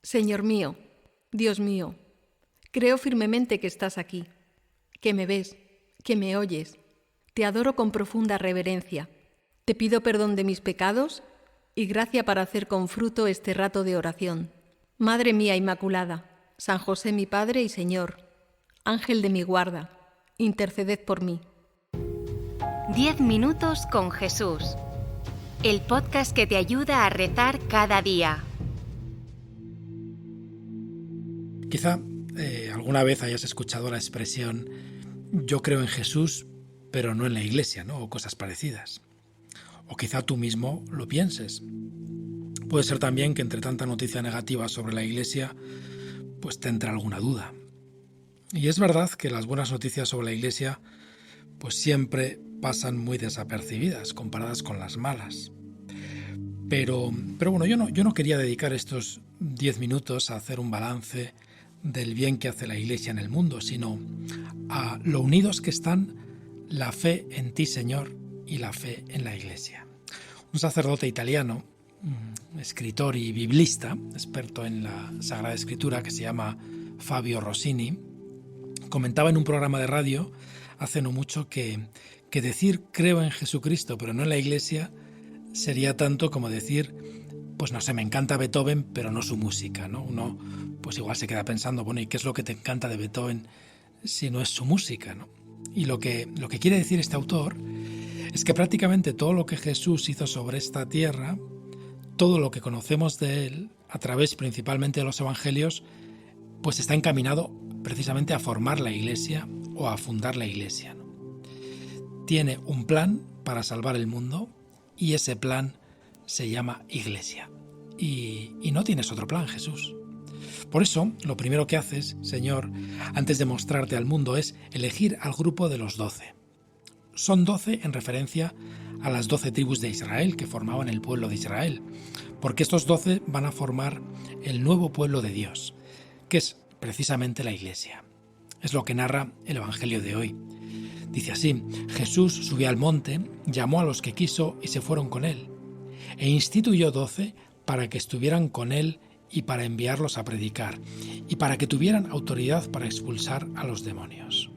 Señor mío, Dios mío, creo firmemente que estás aquí, que me ves, que me oyes. Te adoro con profunda reverencia. Te pido perdón de mis pecados y gracia para hacer con fruto este rato de oración. Madre mía Inmaculada, San José mi Padre y Señor, Ángel de mi guarda, interceded por mí. 10 minutos con Jesús. El podcast que te ayuda a rezar cada día. Quizá alguna vez hayas escuchado la expresión yo creo en Jesús, pero no en la Iglesia, ¿no? O cosas parecidas. O quizá tú mismo lo pienses. Puede ser también que entre tanta noticia negativa sobre la Iglesia, pues te entre alguna duda. Y es verdad que las buenas noticias sobre la Iglesia pues siempre pasan muy desapercibidas comparadas con las malas. Pero bueno, yo no quería dedicar estos 10 minutos a hacer un balance del bien que hace la Iglesia en el mundo, sino a lo unidos que están la fe en ti, Señor, y la fe en la Iglesia. Un sacerdote italiano, escritor y biblista, experto en la Sagrada Escritura, que se llama Fabio Rossini, comentaba en un programa de radio hace no mucho que decir creo en Jesucristo pero no en la Iglesia sería tanto como decir, pues no sé, me encanta Beethoven pero no su música, ¿no? Uno pues igual se queda pensando, bueno, ¿y qué es lo que te encanta de Beethoven si no es su música, ¿no? Y lo que quiere decir este autor es que prácticamente todo lo que Jesús hizo sobre esta tierra, todo lo que conocemos de él, a través principalmente de los evangelios, pues está encaminado precisamente a formar la Iglesia o a fundar la Iglesia, ¿no? Tiene un plan para salvar el mundo y ese plan se llama Iglesia. Y no tienes otro plan, Jesús. Por eso, lo primero que haces, Señor, antes de mostrarte al mundo es elegir al grupo de los 12. Son 12 en referencia a las 12 tribus de Israel que formaban el pueblo de Israel, porque estos 12 van a formar el nuevo pueblo de Dios, que es precisamente la Iglesia. Es lo que narra el Evangelio de hoy. Dice así: Jesús subió al monte, llamó a los que quiso y se fueron con él, e instituyó 12 para que estuvieran con él y para enviarlos a predicar, y para que tuvieran autoridad para expulsar a los demonios.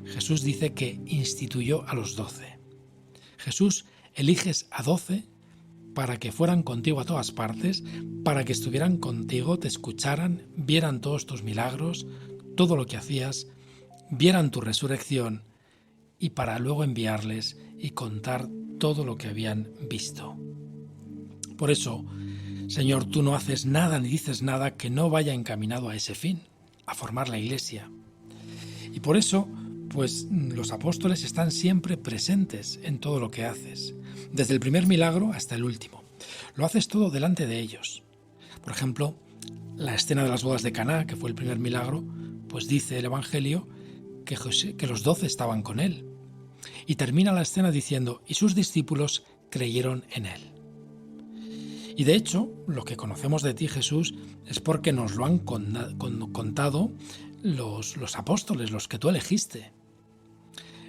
Jesús dice que instituyó a los 12. Jesús eliges a 12 para que fueran contigo a todas partes, para que estuvieran contigo, te escucharan, vieran todos tus milagros, todo lo que hacías, vieran tu resurrección y para luego enviarles y contar todo lo que habían visto. Por eso, Señor, tú no haces nada ni dices nada que no vaya encaminado a ese fin, a formar la Iglesia. Y por eso, pues los apóstoles están siempre presentes en todo lo que haces, desde el primer milagro hasta el último. Lo haces todo delante de ellos. Por ejemplo, la escena de las bodas de Caná, que fue el primer milagro, pues dice el Evangelio que los 12 estaban con él. Y termina la escena diciendo, y sus discípulos creyeron en él. Y de hecho, lo que conocemos de ti, Jesús, es porque nos lo han contado los apóstoles, los que tú elegiste.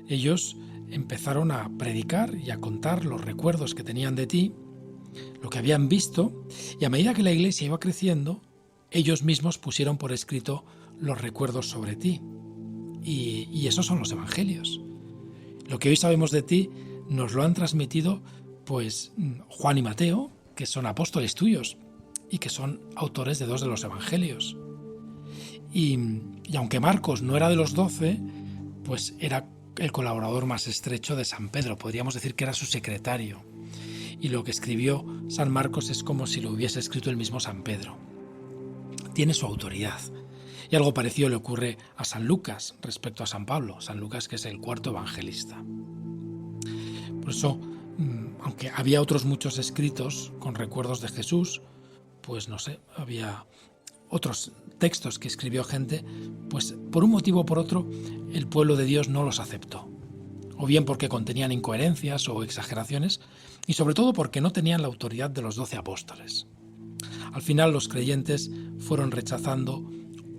Ellos empezaron a predicar y a contar los recuerdos que tenían de ti, lo que habían visto, y a medida que la Iglesia iba creciendo, ellos mismos pusieron por escrito los recuerdos sobre ti. Y esos son los evangelios. Lo que hoy sabemos de ti nos lo han transmitido pues Juan y Mateo, que son apóstoles tuyos y que son autores de 2 de los evangelios. Y aunque Marcos no era de los 12, pues era el colaborador más estrecho de San Pedro, podríamos decir que era su secretario. Y lo que escribió San Marcos es como si lo hubiese escrito el mismo San Pedro. Tiene su autoridad. Y algo parecido le ocurre a San Lucas respecto a San Pablo, San Lucas que es el 4º evangelista. Por eso, aunque había otros muchos escritos con recuerdos de Jesús, pues no sé, había otros textos que escribió gente, pues por un motivo o por otro el pueblo de Dios no los aceptó. O bien porque contenían incoherencias o exageraciones, y sobre todo porque no tenían la autoridad de los 12 apóstoles. Al final los creyentes fueron rechazando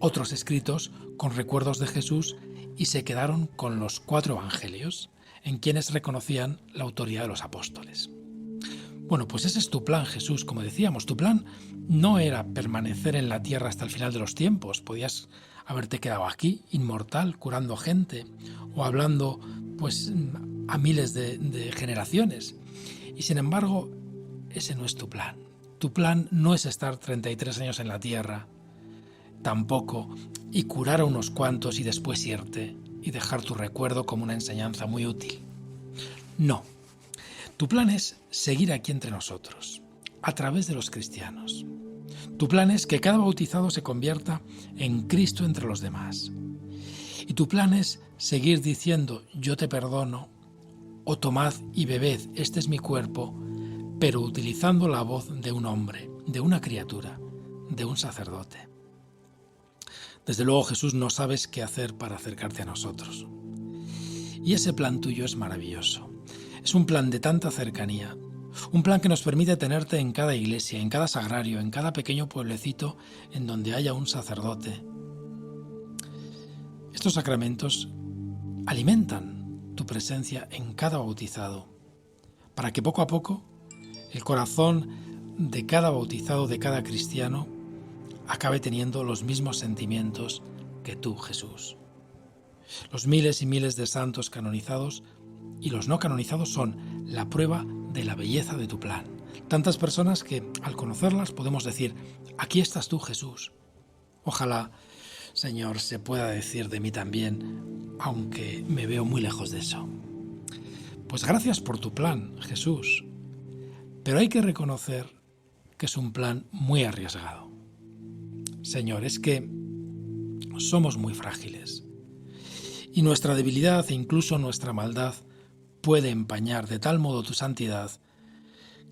otros escritos con recuerdos de Jesús y se quedaron con los 4 evangelios, en quienes reconocían la autoridad de los apóstoles. Bueno, pues ese es tu plan, Jesús. Como decíamos, tu plan no era permanecer en la tierra hasta el final de los tiempos. Podías haberte quedado aquí, inmortal, curando gente o hablando pues a miles de generaciones. Y sin embargo, ese no es tu plan. Tu plan no es estar 33 años en la tierra, tampoco, y curar a unos cuantos y después irte y dejar tu recuerdo como una enseñanza muy útil. No. Tu plan es seguir aquí entre nosotros, a través de los cristianos. Tu plan es que cada bautizado se convierta en Cristo entre los demás. Y tu plan es seguir diciendo, yo te perdono, o tomad y bebed, este es mi cuerpo, pero utilizando la voz de un hombre, de una criatura, de un sacerdote. Desde luego, Jesús, no sabes qué hacer para acercarte a nosotros. Y ese plan tuyo es maravilloso. Es un plan de tanta cercanía, un plan que nos permite tenerte en cada iglesia, en cada sagrario, en cada pequeño pueblecito en donde haya un sacerdote. Estos sacramentos alimentan tu presencia en cada bautizado, para que poco a poco el corazón de cada bautizado, de cada cristiano, acabe teniendo los mismos sentimientos que tú, Jesús. Los miles y miles de santos canonizados y los no canonizados son la prueba de la belleza de tu plan. Tantas personas que, al conocerlas, podemos decir, aquí estás tú, Jesús. Ojalá, Señor, se pueda decir de mí también, aunque me veo muy lejos de eso. Pues gracias por tu plan, Jesús. Pero hay que reconocer que es un plan muy arriesgado. Señor, es que somos muy frágiles. Y nuestra debilidad e incluso nuestra maldad puede empañar de tal modo tu santidad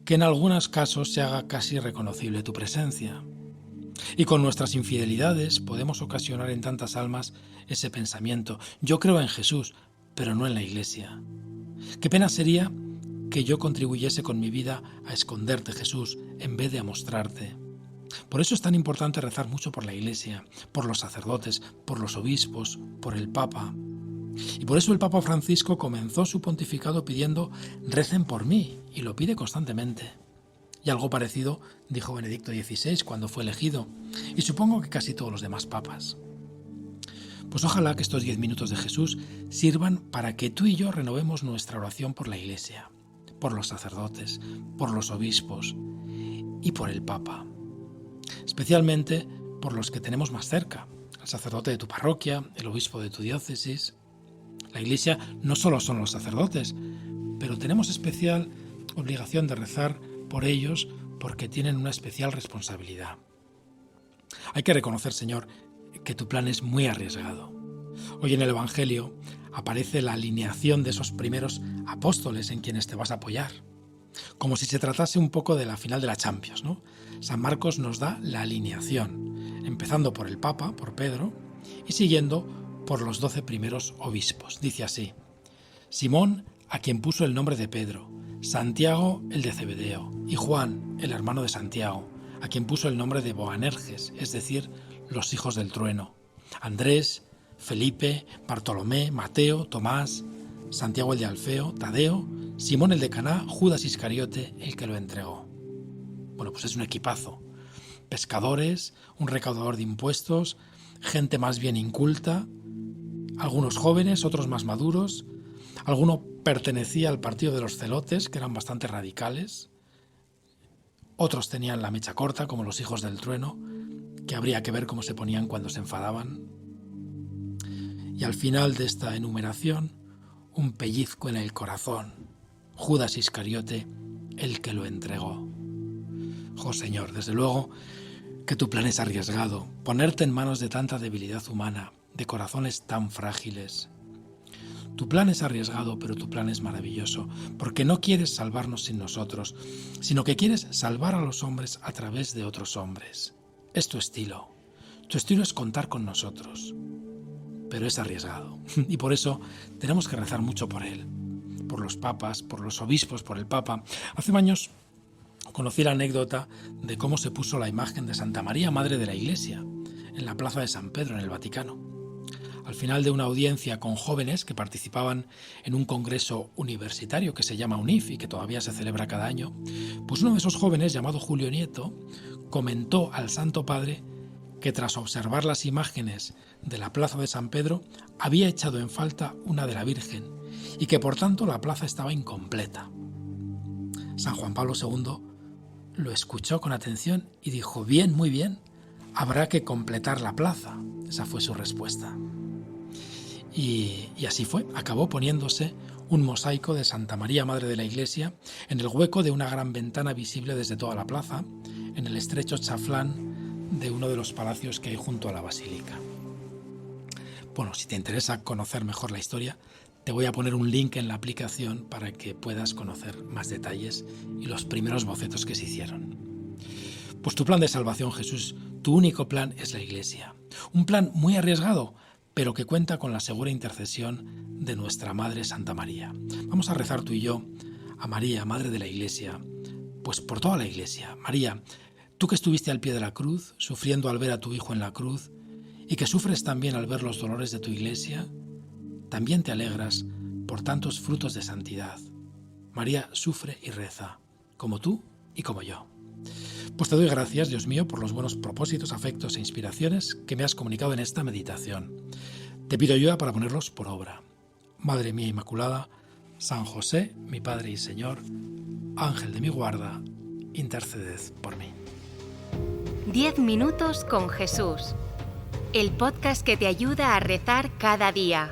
que en algunos casos se haga casi reconocible tu presencia. Y con nuestras infidelidades podemos ocasionar en tantas almas ese pensamiento, yo creo en Jesús, pero no en la Iglesia. Qué pena sería que yo contribuyese con mi vida a esconderte, Jesús, en vez de a mostrarte. Por eso es tan importante rezar mucho por la Iglesia, por los sacerdotes, por los obispos, por el Papa. Y por eso el Papa Francisco comenzó su pontificado pidiendo «recen por mí», y lo pide constantemente. Y algo parecido dijo Benedicto XVI cuando fue elegido, y supongo que casi todos los demás papas. Pues ojalá que estos 10 minutos de Jesús sirvan para que tú y yo renovemos nuestra oración por la Iglesia, por los sacerdotes, por los obispos y por el Papa. Especialmente por los que tenemos más cerca, el sacerdote de tu parroquia, el obispo de tu diócesis. La Iglesia no solo son los sacerdotes, pero tenemos especial obligación de rezar por ellos porque tienen una especial responsabilidad. Hay que reconocer, Señor, que tu plan es muy arriesgado. Hoy en el Evangelio aparece la alineación de esos primeros apóstoles en quienes te vas a apoyar, como si se tratase un poco de la final de la Champions, ¿no? San Marcos nos da la alineación, empezando por el Papa, por Pedro, y siguiendo por los 12 primeros obispos. Dice así: Simón, a quien puso el nombre de Pedro, Santiago, el de Zebedeo, y Juan, el hermano de Santiago, a quien puso el nombre de Boanerges, es decir, los hijos del trueno, Andrés, Felipe, Bartolomé, Mateo, Tomás, Santiago el de Alfeo, Tadeo, Simón el de Caná, Judas Iscariote, el que lo entregó. Bueno, pues es un equipazo. Pescadores, un recaudador de impuestos, gente más bien inculta, algunos jóvenes, otros más maduros. Alguno pertenecía al partido de los celotes, que eran bastante radicales. Otros tenían la mecha corta, como los hijos del trueno, que habría que ver cómo se ponían cuando se enfadaban. Y al final de esta enumeración, un pellizco en el corazón. Judas Iscariote, el que lo entregó. Oh Señor, desde luego que tu plan es arriesgado, ponerte en manos de tanta debilidad humana, de corazones tan frágiles. Tu plan es arriesgado, pero tu plan es maravilloso, porque no quieres salvarnos sin nosotros, sino que quieres salvar a los hombres a través de otros hombres. Es tu estilo. Tu estilo es contar con nosotros, pero es arriesgado. Y por eso tenemos que rezar mucho por él, por los papas, por los obispos, por el Papa. Hace años conocí la anécdota de cómo se puso la imagen de Santa María, Madre de la Iglesia, en la plaza de San Pedro, en el Vaticano. al final de una audiencia con jóvenes que participaban en un congreso universitario que se llama UNIF y que todavía se celebra cada año, pues uno de esos jóvenes, llamado Julio Nieto, comentó al Santo Padre que tras observar las imágenes de la plaza de San Pedro había echado en falta una de la Virgen y que por tanto la plaza estaba incompleta. San Juan Pablo II lo escuchó con atención y dijo: bien, muy bien, habrá que completar la plaza. Esa fue su respuesta. Y así fue, acabó poniéndose un mosaico de Santa María, Madre de la Iglesia, en el hueco de una gran ventana visible desde toda la plaza, en el estrecho chaflán de uno de los palacios que hay junto a la basílica. Bueno, si te interesa conocer mejor la historia, te voy a poner un link en la aplicación para que puedas conocer más detalles y los primeros bocetos que se hicieron. Pues tu plan de salvación, Jesús, tu único plan es la Iglesia. Un plan muy arriesgado, pero que cuenta con la segura intercesión de nuestra Madre Santa María. Vamos a rezar tú y yo a María, Madre de la Iglesia, pues por toda la Iglesia. María, tú que estuviste al pie de la cruz, sufriendo al ver a tu Hijo en la cruz, y que sufres también al ver los dolores de tu Iglesia, también te alegras por tantos frutos de santidad. María sufre y reza, como tú y como yo. Pues te doy gracias, Dios mío, por los buenos propósitos, afectos e inspiraciones que me has comunicado en esta meditación. Te pido ayuda para ponerlos por obra. Madre mía Inmaculada, San José, mi Padre y Señor, Ángel de mi guarda, interceded por mí. 10 minutos con Jesús. El podcast que te ayuda a rezar cada día.